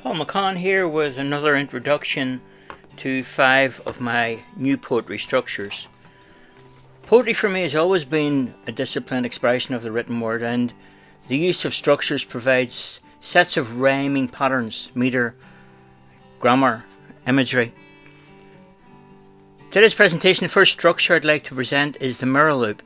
Paul Mccann here with another introduction to 5 of my new poetry structures. Poetry for me has always been a disciplined expression of the written word, and the use of structures provides sets of rhyming patterns, metre, grammar, imagery. Today's presentation, the first structure I'd like to present is the mirror loop.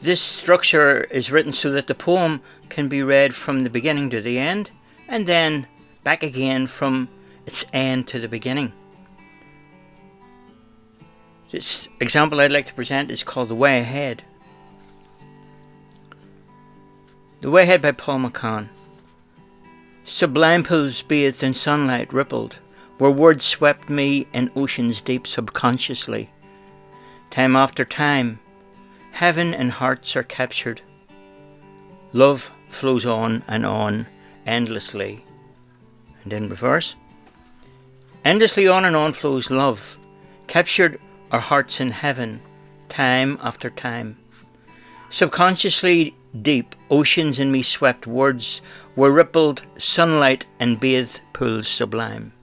This structure is written so that the poem can be read from the beginning to the end, and then back again from its end to the beginning. This example I'd like to present is called The Way Ahead. The Way Ahead by Paul Mccann. Sublime pools bathed in sunlight rippled, where words swept me in oceans deep subconsciously. Time after time, heaven and hearts are captured. Love flows on, endlessly. And in reverse. Endlessly on and on flows love. Captured our hearts in heaven, time after time. Subconsciously deep, oceans in me swept, words were rippled, sunlight and bathed pools sublime.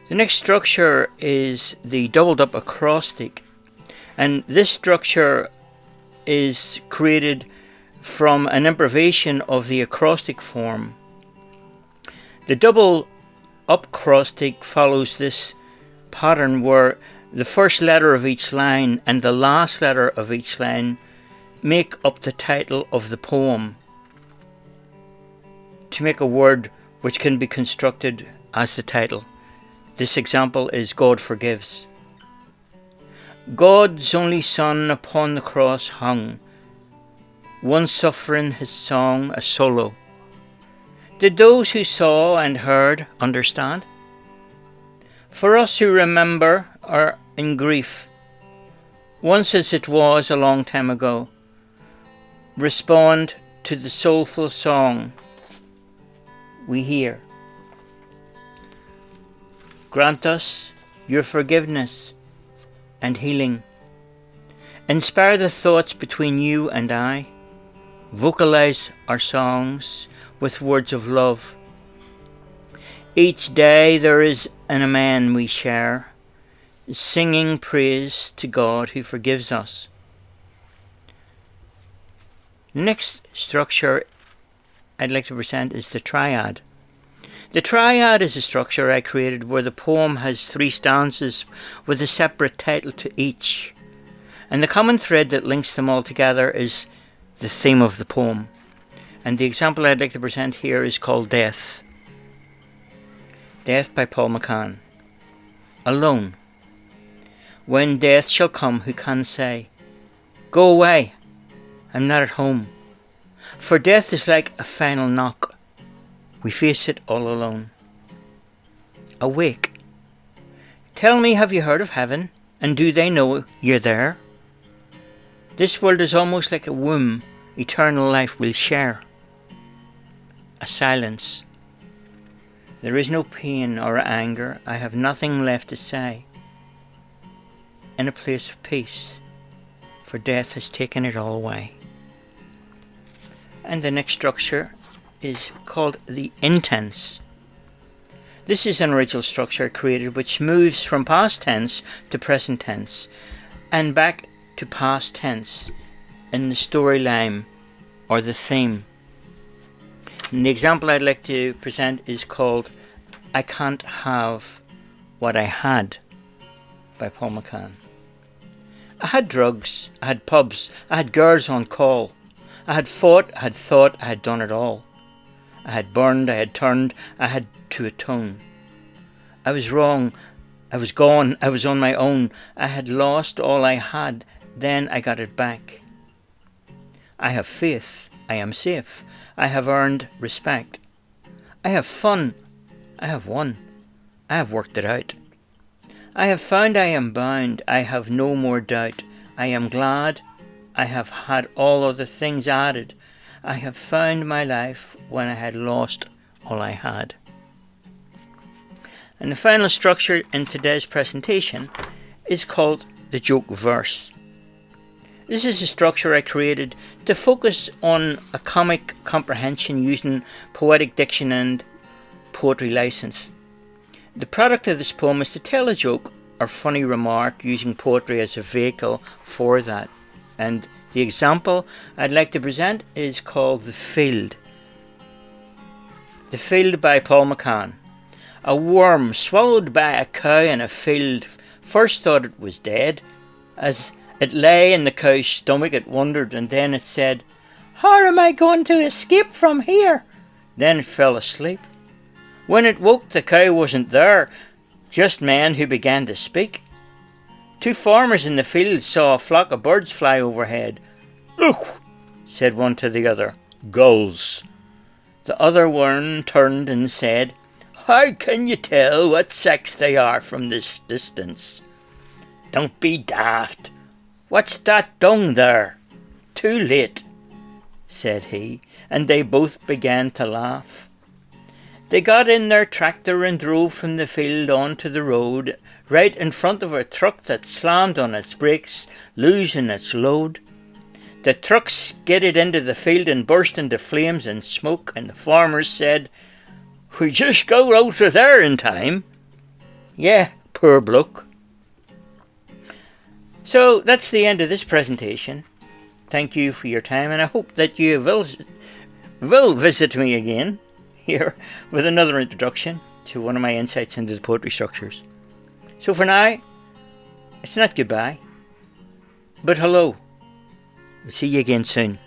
The next structure is the doubled up acrostic. And this structure is created from an improvisation of the acrostic form. The double up crosstake follows this pattern where the first letter of each line and the last letter of each line make up the title of the poem to make a word which can be constructed as the title. This example is God Forgives. God's only Son upon the cross hung, one suffering his song a solo. Did those who saw and heard understand? For us who remember are in grief, once as it was a long time ago, respond to the soulful song we hear. Grant us your forgiveness and healing. Inspire the thoughts between you and I. Vocalize our songs with words of love. Each day there is an amen we share, singing praise to God who forgives us. The next structure I'd like to present is the Triad. The Triad is a structure I created where the poem has 3 stanzas with a separate title to each. And the common thread that links them all together is the theme of the poem. And the example I'd like to present here is called Death. Death by Paul Mccann. Alone. When death shall come, who can say? Go away, I'm not at home. For death is like a final knock. We face it all alone. Awake. Tell me, have you heard of heaven? And do they know you're there? This world is almost like a womb eternal life will share. A silence. There is no pain or anger. I have nothing left to say. In a place of peace, for death has taken it all away. And the next structure is called the intense. This is an original structure created which moves from past tense to present tense and back to past tense in the storyline or the theme. And the example I'd like to present is called I Can't Have What I Had by Paul Mccann. I had drugs, I had pubs, I had girls on call. I had fought, I had thought, I had done it all. I had burned, I had turned, I had to atone. I was wrong, I was gone, I was on my own. I had lost all I had, then I got it back. I have faith, I am safe, I have earned respect. I have fun, I have won, I have worked it out. I have found I am bound, I have no more doubt. I am glad, I have had all other things added. I have found my life when I had lost all I had. And the final structure in today's presentation is called the joke verse. This is a structure I created to focus on a comic comprehension using poetic diction and poetry license. The product of this poem is to tell a joke or funny remark using poetry as a vehicle for that. And the example I'd like to present is called The Field. The Field by Paul Mccann. A worm swallowed by a cow in a field first thought it was dead. As it lay in the cow's stomach it wondered, and then it said, "How am I going to escape from here?" Then it fell asleep. When it woke, the cow wasn't there, just men who began to speak. Two farmers in the field saw a flock of birds fly overhead. "Look," said one to the other, "gulls." The other one turned and said, "How can you tell what sex they are from this distance?" "Don't be daft. What's that dung there?" "Too late," said he, and they both began to laugh. They got in their tractor and drove from the field onto the road, right in front of a truck that slammed on its brakes, losing its load. The truck skidded into the field and burst into flames and smoke, and the farmers said, "We just got out of there in time." "Yeah, poor bloke." So that's the end of this presentation. Thank you for your time, and I hope that you will visit me again here with another introduction to one of my insights into the poetry structures. So for now, it's not goodbye, but hello. We'll see you again soon.